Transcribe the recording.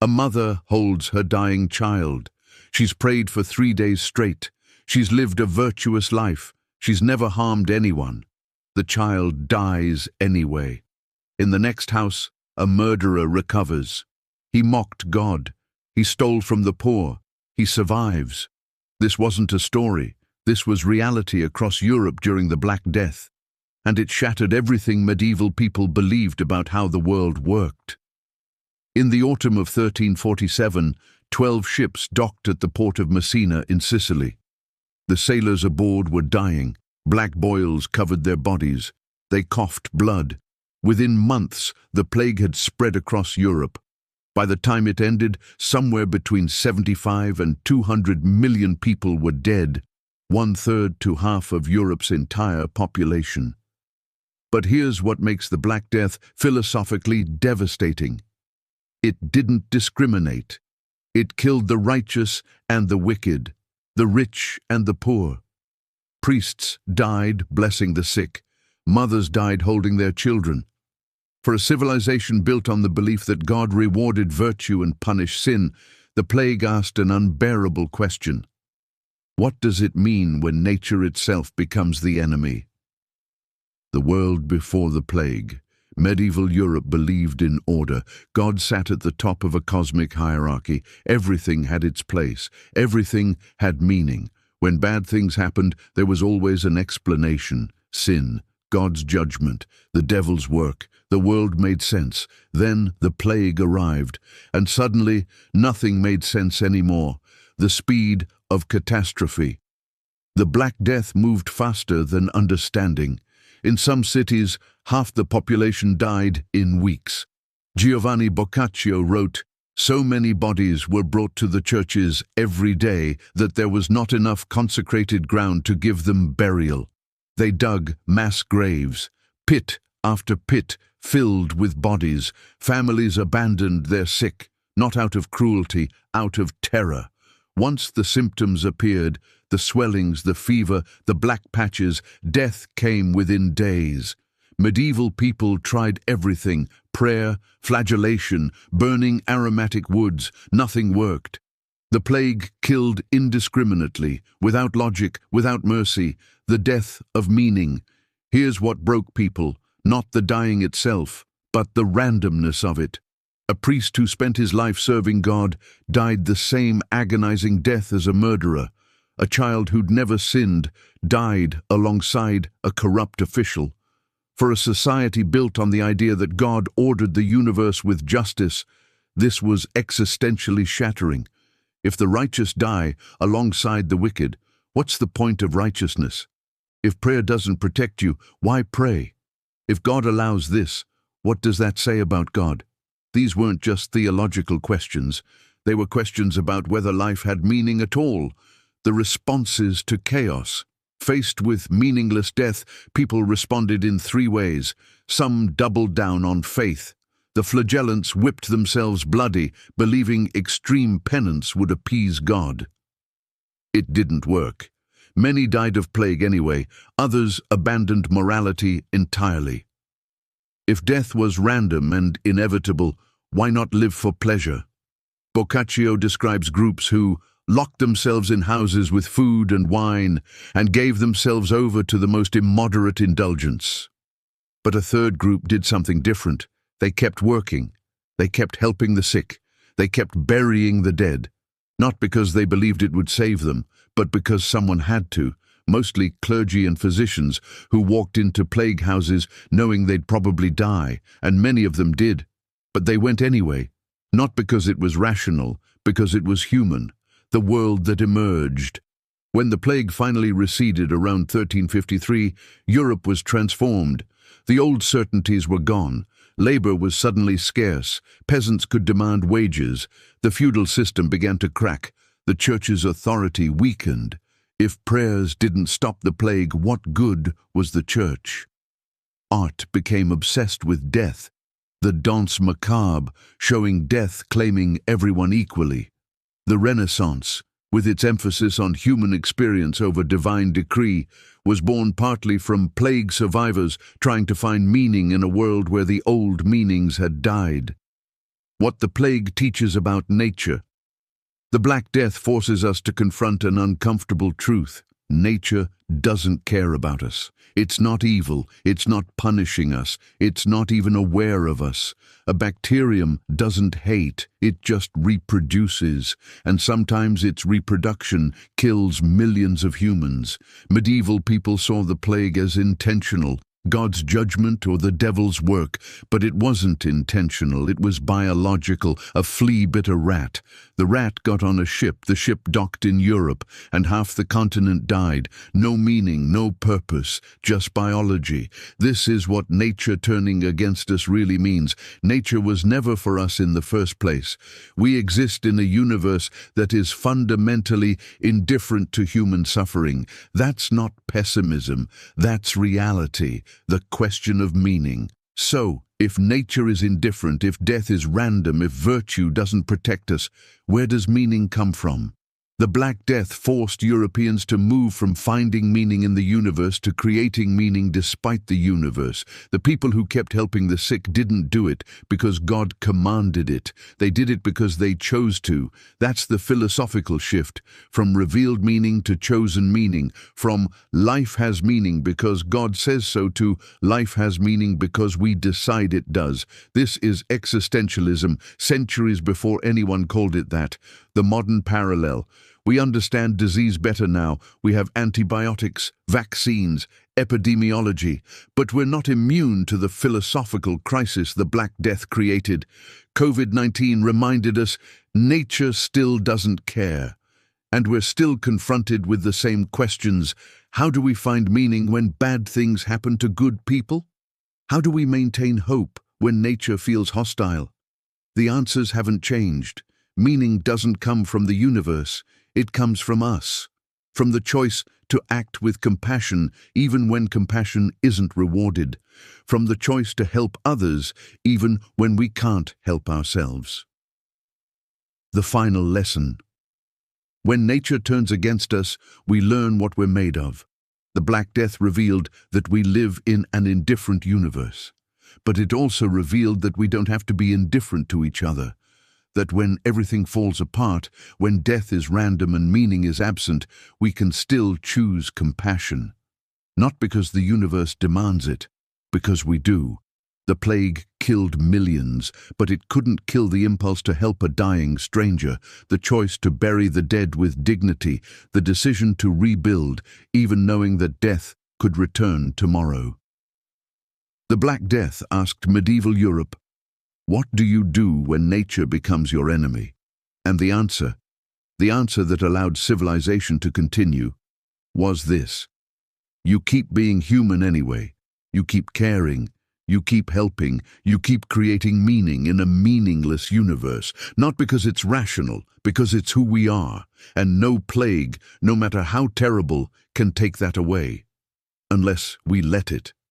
A mother holds her dying child. She's prayed for 3 days straight. She's lived a virtuous life. She's never harmed anyone. The child dies anyway. In the next house, a murderer recovers. He mocked God. He stole from the poor. He survives. This wasn't a story. This was reality across Europe during the Black Death. And it shattered everything medieval people believed about how the world worked. In the autumn of 1347, 12 ships docked at the port of Messina in Sicily. The sailors aboard were dying. Black boils covered their bodies. They coughed blood. Within months, the plague had spread across Europe. By the time it ended, somewhere between 75 and 200 million people were dead, 1/3 to half of Europe's entire population. But here's what makes the Black Death philosophically devastating. It didn't discriminate. It killed the righteous and the wicked, the rich and the poor. Priests died blessing the sick. Mothers died holding their children. For a civilization built on the belief that God rewarded virtue and punished sin, the plague asked an unbearable question. What does it mean when nature itself becomes the enemy? The world before the plague. Medieval Europe believed in order. God sat at the top of a cosmic hierarchy. Everything had its place. Everything had meaning. When bad things happened, there was always an explanation. Sin, God's judgment, the devil's work. The world made sense. Then the plague arrived, and suddenly nothing made sense anymore. The speed of catastrophe. The Black Death moved faster than understanding. In some cities, half the population died in weeks. Giovanni Boccaccio wrote, "So many bodies were brought to the churches every day that there was not enough consecrated ground to give them burial. They dug mass graves, pit after pit filled with bodies. Families abandoned their sick, not out of cruelty, out of terror. Once the symptoms appeared, the swellings, the fever, the black patches, death came within days. Medieval people tried everything, prayer, flagellation, burning aromatic woods. Nothing worked. The plague killed indiscriminately, without logic, without mercy, the death of meaning. Here's what broke people, not the dying itself, but the randomness of it. A priest who spent his life serving God died the same agonizing death as a murderer. A child who'd never sinned died alongside a corrupt official. For a society built on the idea that God ordered the universe with justice, this was existentially shattering. If the righteous die alongside the wicked, what's the point of righteousness? If prayer doesn't protect you, why pray? If God allows this, what does that say about God? These weren't just theological questions. They were questions about whether life had meaning at all. The responses to chaos. Faced with meaningless death, people responded in 3 ways. Some doubled down on faith. The flagellants whipped themselves bloody, believing extreme penance would appease God. It didn't work. Many died of plague anyway. Others abandoned morality entirely. If death was random and inevitable, why not live for pleasure? Boccaccio describes groups who locked themselves in houses with food and wine and gave themselves over to the most immoderate indulgence. But a third group did something different. They kept working. They kept helping the sick. They kept burying the dead. Not because they believed it would save them, but because someone had to. Mostly clergy and physicians who walked into plague houses knowing they'd probably die, and many of them did. But they went anyway, not because it was rational, because it was human, the world that emerged. When the plague finally receded around 1353, Europe was transformed. The old certainties were gone. Labor was suddenly scarce. Peasants could demand wages. The feudal system began to crack. The church's authority weakened. If prayers didn't stop the plague, what good was the church? Art became obsessed with death. The danse macabre, showing death, claiming everyone equally. The Renaissance, with its emphasis on human experience over divine decree, was born partly from plague survivors trying to find meaning in a world where the old meanings had died. What the plague teaches about nature. The Black Death forces us to confront an uncomfortable truth. Nature doesn't care about us. It's not evil. It's not punishing us. It's not even aware of us. A bacterium doesn't hate. It just reproduces. And sometimes its reproduction kills millions of humans. Medieval people saw the plague as intentional, God's judgment or the devil's work, but it wasn't intentional, it was biological. A flea bit a rat. The rat got on a ship, the ship docked in Europe, and half the continent died. No meaning, no purpose, just biology. This is what nature turning against us really means. Nature was never for us in the first place. We exist in a universe that is fundamentally indifferent to human suffering. That's not pessimism, that's reality. The question of meaning. So, if nature is indifferent, if death is random, if virtue doesn't protect us, where does meaning come from? The Black Death forced Europeans to move from finding meaning in the universe to creating meaning despite the universe. The people who kept helping the sick didn't do it because God commanded it. They did it because they chose to. That's the philosophical shift, from revealed meaning to chosen meaning, from life has meaning because God says so to life has meaning because we decide it does. This is existentialism, centuries before anyone called it that. The modern parallel. We understand disease better now. We have antibiotics, vaccines, epidemiology, but we're not immune to the philosophical crisis the Black Death created. COVID-19 reminded us nature still doesn't care. And we're still confronted with the same questions. How do we find meaning when bad things happen to good people? How do we maintain hope when nature feels hostile? The answers haven't changed. Meaning doesn't come from the universe, it comes from us. From the choice to act with compassion even when compassion isn't rewarded. From the choice to help others even when we can't help ourselves. The final lesson. When nature turns against us, we learn what we're made of. The Black Death revealed that we live in an indifferent universe. But it also revealed that we don't have to be indifferent to each other. That when everything falls apart, when death is random and meaning is absent, we can still choose compassion. Not because the universe demands it, because we do. The plague killed millions, but it couldn't kill the impulse to help a dying stranger, the choice to bury the dead with dignity, the decision to rebuild, even knowing that death could return tomorrow. The Black Death asked medieval Europe, what do you do when nature becomes your enemy? And the answer that allowed civilization to continue, was this. You keep being human anyway. You keep caring. You keep helping. You keep creating meaning in a meaningless universe. Not because it's rational, because it's who we are. And no plague, no matter how terrible, can take that away. Unless we let it.